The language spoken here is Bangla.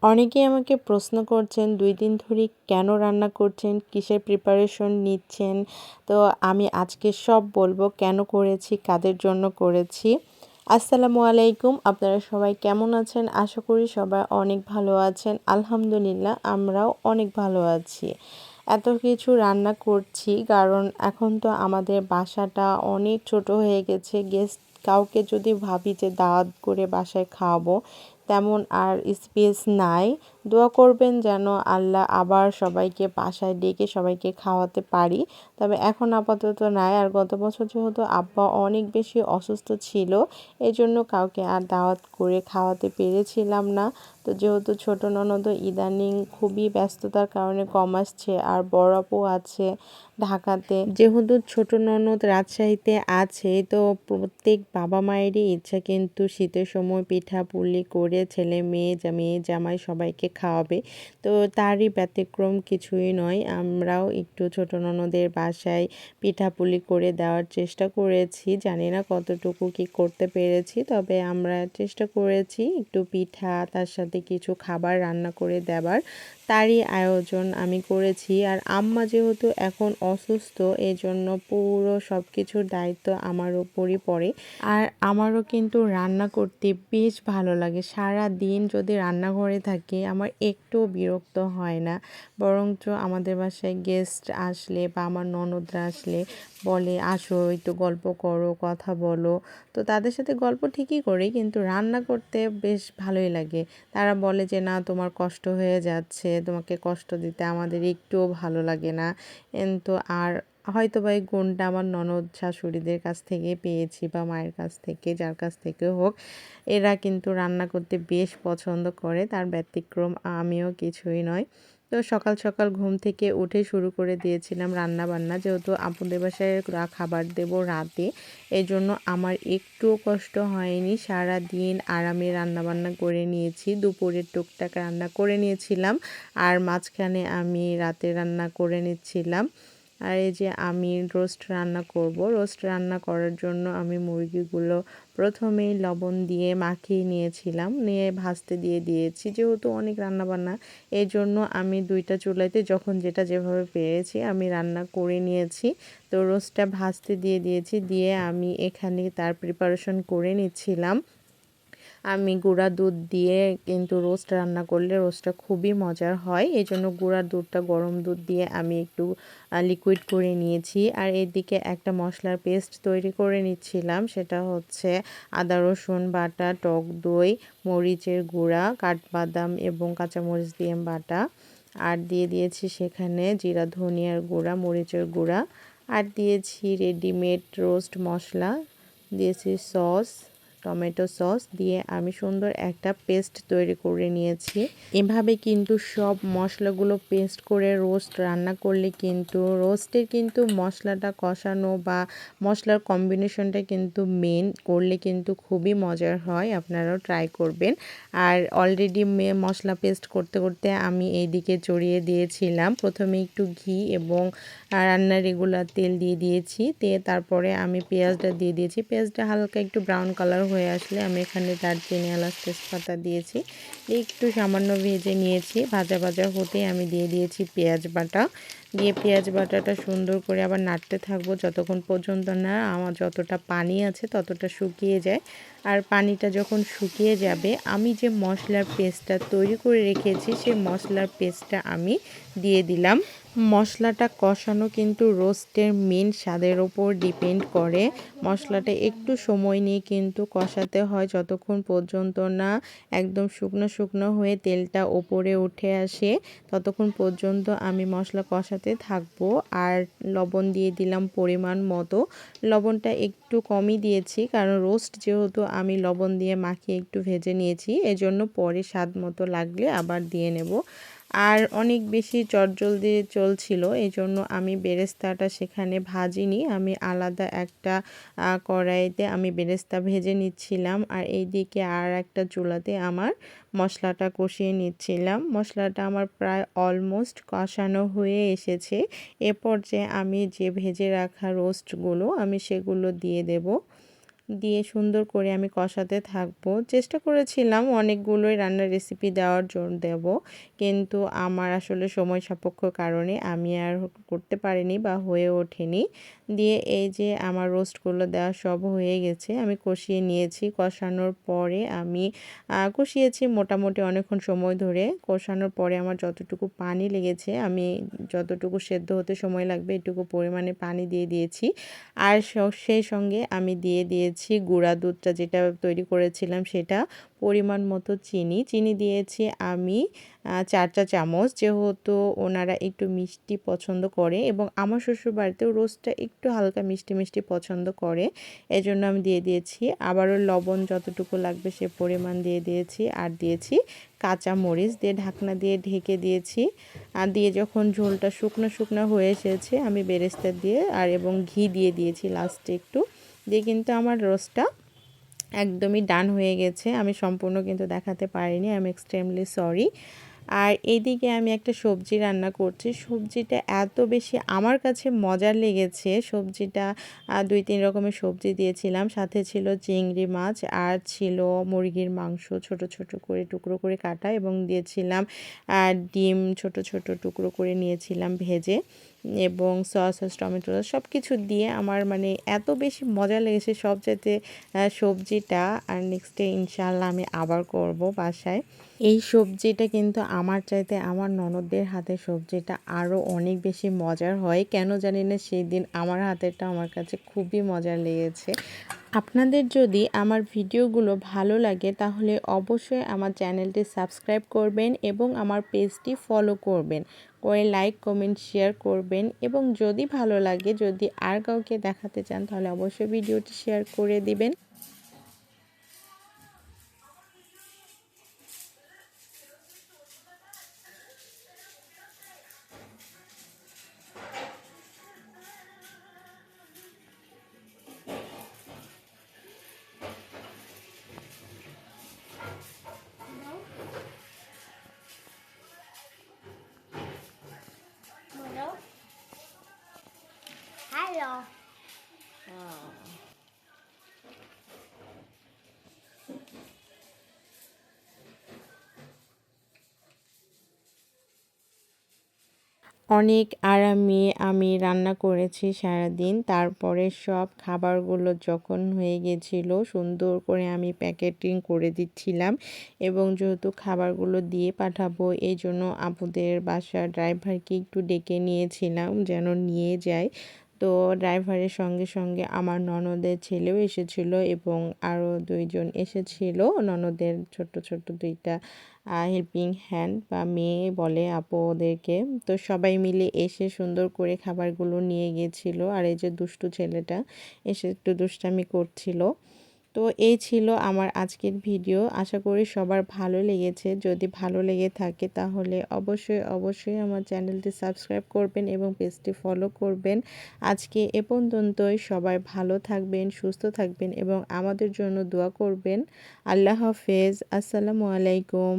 অনেকেই আমাকে প্রশ্ন করছেন ২ দিন ধরে কেন রান্না করছেন? কিসের প্রিপারেশন নিচ্ছেন? তো আমি আজকে সব বলবো কেন করেছি, কাদের জন্য করেছি। আসসালামু আলাইকুম। আপনারা সবাই কেমন আছেন? আশা করি সবাই অনেক ভালো আছেন। আলহামদুলিল্লাহ আমরাও অনেক ভালো আছি। এত কিছু রান্না করছি কারণ এখন তো আমাদের বাসাটা অনেক ছোট হয়ে গেছে। গেস্ট কাউকে যদি ভাবি যে দাওয়াত করে বাসায় খাওয়াবো, তেমন আর স্পেস নাই। দোয়া করবেন যেন আল্লাহ আবার সবাইকে বাসায় ডেকে সবাইকে খাওয়াতে পারি। তবে এখন আপাতত নাই। আর গত বছর যেহেতু আব্বা অনেক বেশি অসুস্থ ছিল, এজন্য কাউকে আর দাওয়াত করে খাওয়াতে পেরেছিলাম না। তো যেহেতু ছোট ননদও ইদানিং খুবই ব্যস্ততার কারণে কম আসছে, আর বড় আপু আছে ঢাকাতে, যেহেতু ছোট ননদ রাজশাহীতে আছে, তো প্রত্যেক বাবা মায়েরই ইচ্ছা কিন্তু শীতের সময় পিঠা পুলি করে ছেলে মেয়ে মেয়ে জামাই সবাইকে খাওয়াবে। তো তারই ব্যতিক্রম কিছুই নয়। আমরাও একটু ছোট ননদের বাসায় পিঠা পুলি করে দেওয়ার চেষ্টা করেছি। জানি না কতটুকু কি করতে পেরেছি, তবে আমরা চেষ্টা করেছি একটু পিঠা তার সাথে কিছু খাবার রান্না করে দেওয়ার। তারই আয়োজন আমি করেছি। আর আম্মা যেহেতু এখন অসুস্থ, এজন্য পুরো সব কিছুর দায়িত্ব আমার উপরই পড়ে। আর আমারও কিন্তু রান্না করতে বেশ ভালো লাগে। সারা দিন যদি রান্নাঘরে থাকি আমার একটুও বিরক্ত হয় না। বরঞ্চ আমাদের বাসায় গেস্ট আসলে বা আমার ননদরা আসলে বলে, আসো একটু গল্প করো, কথা বলো। তো তাদের সাথে গল্প ঠিকই করি, কিন্তু রান্না করতে বেশ ভালোই লাগে। তারা বলে যে না, তোমার কষ্ট হয়ে যাচ্ছে, তোমাকে কষ্ট দিতে আমাদের একটুও ভালো লাগে না। কিন্তু আর হয়তো বা এই গুণটা আমার ননদ শাশুড়িদের কাছ থেকে পেয়েছি বা মায়ের কাছ থেকে, যার কাছ থেকে হোক, এরা কিন্তু রান্না করতে বেশ পছন্দ করে। তার ব্যতিক্রম আমিও কিছুই নয়। তো সকাল সকাল ঘুম থেকে উঠে শুরু করে দিয়েছিলাম রান্না বান্না, যেহেতু আপুদের বাসায় খাবার দেব রাতে, এই জন্য আমার একটুও কষ্ট হয়নি। সারা দিন আরামে রান্নাবান্না করে নিয়েছি। দুপুরের টুকটাক রান্না করে নিয়েছিলাম, আর মাঝখানে আমি রাতে রান্না করে নিচ্ছিলাম। আর এই যে আমি রোস্ট রান্না করব। রোস্ট রান্না করার জন্য আমি মুরগিগুলো প্রথমেই লবণ দিয়ে মাখিয়ে নিয়েছিলাম, নিয়ে ভাজতে দিয়ে দিয়েছি। যেহেতু অনেক রান্নাবান্না, এই জন্য আমি 2টা চুলাইতে যখন যেটা যেভাবে পেরেছি আমি রান্না করে নিয়েছি। তো রোস্টটা ভাজতে দিয়ে দিয়েছি, দিয়ে আমি এখানে তার প্রিপারেশন করে নিচ্ছিলাম। আমি গুঁড়া দুধ দিয়ে কিন্তু রোস্ট রান্না করলে রোস্টটা খুবই মজার হয়। এই জন্য গুঁড়া দুধটা, গরম দুধ দিয়ে আমি একটু লিকুইড করে নিয়েছি। আর এদিকে একটা মশলার পেস্ট তৈরি করে নিচ্ছিলাম। সেটা হচ্ছে আদা রসুন বাটা, টক দই, মরিচের গুঁড়া, কাঠবাদাম এবং কাঁচামরিচ দিয়ে বাটা। আর দিয়ে দিয়েছি সেখানে জিরা ধনিয়ার গুঁড়া, মরিচের গুঁড়া। আর দিয়েছি রেডিমেড রোস্ট মশলা, দিয়েছি সস, টমেটো সস দিয়ে আমি সুন্দর একটা পেস্ট তৈরি করে নিয়েছি। এভাবে কিন্তু সব মশলাগুলো পেস্ট করে রোস্ট রান্না করলে কিন্তু রোস্টের কিন্তু মশলাটা কষানো বা মশলার কম্বিনেশনটা কিন্তু মেন, করলে কিন্তু খুবই মজার হয়। আপনারাও ট্রাই করবেন। আর অলরেডি মশলা পেস্ট করতে করতে আমি এইদিকে চড়িয়ে দিয়েছিলাম প্রথমে একটু ঘি এবং রান্নার রেগুলার তেল দিয়ে দিয়েছি। তারপরে আমি পেঁয়াজটা দিয়ে দিয়েছি। পেঁয়াজটা হালকা একটু ব্রাউন কালার হয়ে আসলে আমি এখানে দারচিনি, এলাচ, তেজপাতা দিয়েছি, একটু সামান্য ভেজে নিয়েছি। ভাজা ভাজা হতে আমি দিয়ে দিয়েছি পেঁয়াজ বাটা, দিয়ে পেঁয়াজ বাটাটা সুন্দর করে আবার নাড়তে থাকবো যতক্ষণ পর্যন্ত না আমার যতটা পানি আছে ততটা শুকিয়ে যায়। আর পানিটা যখন শুকিয়ে যাবে, আমি যে মশলার পেস্টটা তৈরি করে রেখেছি সেই মশলার পেস্টটা আমি দিয়ে দিলাম। মশলাটা কষানো কিন্তু রোস্টের মেন স্বাদের ওপর ডিপেন্ড করে। মশলাটা একটু সময় নিয়ে কিন্তু কষাতে হয়, যতক্ষণ পর্যন্ত না একদম শুকনো শুকনো হয়ে তেলটা ওপরে উঠে আসে, ততক্ষণ পর্যন্ত আমি মশলা কষাতে থাকবো। আর লবণ দিয়ে দিলাম পরিমাণ মতো। লবণটা একটু কমই দিয়েছি, কারণ রোস্ট যেহেতু আমি লবণ দিয়ে মাখিয়ে একটু ভেজে নিয়েছি, এজন্য পরে স্বাদ মতো লাগলে আবার দিয়ে নেব। আর অনেক বেশি চটজলদি চলছিল, এই জন্য আমি বেরেস্তাটা সেখানে ভাজিনি, আমি আলাদা একটা কড়াইতে আমি বেরেস্তা ভেজে নিচ্ছিলাম। আর এইদিকে আর একটা চুলাতে আমার মশলাটা কষিয়ে নিচ্ছিলাম। মশলাটা আমার প্রায় অলমোস্ট কষানো হয়ে এসেছে। এ পর্যায়ে আমি যে ভেজে রাখা রোস্টগুলো আমি সেগুলো দিয়ে দেব। দিয়ে সুন্দর করে আমি কষাতে থাকবো। চেষ্টা করেছিলাম অনেকগুলোই রান্নার রেসিপি দেব, কিন্তু আমার আসলে সময় সাপেক্ষ কারণে আমি আর করতে পারিনি বা হয়ে ওঠেনি। দিয়ে এই যে আমার রোস্টগুলো দেওয়া সব হয়ে গেছে, আমি কষিয়ে নিয়েছি। কষানোর পরে আমি কষিয়েছি মোটামুটি অনেকক্ষণ সময় ধরে। কষানোর পরে আমার যতটুকু পানি লেগেছে, আমি যতটুকু সেদ্ধ হতে সময় লাগবে এটুকু পরিমাণে পানি দিয়ে দিয়েছি। আর সেই সঙ্গে আমি দিয়ে দিয়েছি গুঁড়া দুধটা যেটা তৈরি করেছিলাম সেটা, পরিমাণ মতো চিনি দিয়েছি আমি 4 চা চামচ, যেহেতু ওনারা একটু মিষ্টি পছন্দ করে এবং আমার শ্বশুরবাড়িতেও রোস্টটা একটু হালকা মিষ্টি মিষ্টি পছন্দ করে, এজন্য আমি দিয়ে দিয়েছি। আবারও লবণ যতটুকু লাগবে সে পরিমাণ দিয়ে দিয়েছি, আর দিয়েছি কাঁচা মরিচ, দিয়ে ঢাকনা দিয়ে ঢেকে দিয়েছি। আর দিয়ে যখন ঝোলটা শুকনো শুকনো হয়ে এসেছে, আমি বেরেস্তা দিয়ে এবং ঘি দিয়ে দিয়েছি লাস্টে একটু, দিয়ে কিন্তু আমার রোস্টটা একদমই ডান হয়ে গেছে। আমি সম্পূর্ণ কিন্তু দেখাতে পারিনি, আই এম এক্সট্রিমলি সরি। আর এইদিকে আমি একটা সবজি রান্না করছি। সবজিটা এত বেশি আমার কাছে মজার লেগেছে। সবজিটা 2-3 রকমের সবজি দিয়েছিলাম, সাথে ছিল চিংড়ি মাছ আর ছিল মুরগির মাংস ছোট ছোট করে টুকরো করে কাটা, এবং দিয়েছিলাম ডিম ছোট ছোট টুকরো করে নিয়েছিলাম ভেজে, এবং সস টমেটো সব কিছু দিয়ে আমার মানে এত বেশি মজা লেগেছে সবচাইতে সবজিটা। আর নেক্সট ডে ইনশাআল্লাহ আমি আবার করব বাসায়। এই সবজিটা কিন্তু আমার চাইতে আমার ননদদের হাতের সবজিটা আরও অনেক বেশি মজার হয়, কেন জানি না সেই দিন আমার হাতেরটা আমার কাছে খুবই মজার লেগেছে। আপনাদের যদি আমার ভিডিওগুলো ভালো লাগে তাহলে অবশ্যই আমার চ্যানেলটি সাবস্ক্রাইব করবেন এবং আমার পেজটি ফলো করবেন, করে লাইক কমেন্ট শেয়ার করবেন, এবং যদি ভালো লাগে, যদি আর কাউকে দেখাতে চান তাহলে অবশ্যই ভিডিওটি শেয়ার করে দিবেন। Hello. অনেক আরামে আমি রান্না করেছি সারাদিন। তারপরে সব খাবারগুলো যখন হয়ে গেছিল, সুন্দর করে আমি প্যাকেটিং করে দিচ্ছিলাম, এবং যেহেতু খাবারগুলো দিয়ে পাঠাবো এই জন্য আপুদের বাসার ড্রাইভারকে একটু ডেকে নিয়েছিলাম যেন নিয়ে যায়। তো ড্রাইভারের সঙ্গে সঙ্গে আমার ননদের ছেলেও এসেছিল এবং আরও 2 জন এসেছিল, ননদের ছোট্ট ছোট্ট 2টা হেল্পিং হ্যান্ড বা মেয়ে বলে আপু ওদেরকে। তো সবাই মিলে এসে সুন্দর করে খাবারগুলো নিয়ে গিয়েছিল। আর এই যে দুষ্টু ছেলেটা এসে একটু দুষ্টামি করছিল। তো এই ছিল আমার আজকের ভিডিও। আশা করি সবার ভালো লেগেছে। যদি ভালো লেগে থাকে তাহলে অবশ্যই আমার চ্যানেলটি সাবস্ক্রাইব করবেন এবং পেজটি ফলো করবেন। আজকে এ পর্যন্তই। সবাই ভালো থাকবেন, সুস্থ থাকবেন এবং আমাদের জন্য দোয়া করবেন। আল্লাহ হাফেজ। আসসালামু আলাইকুম।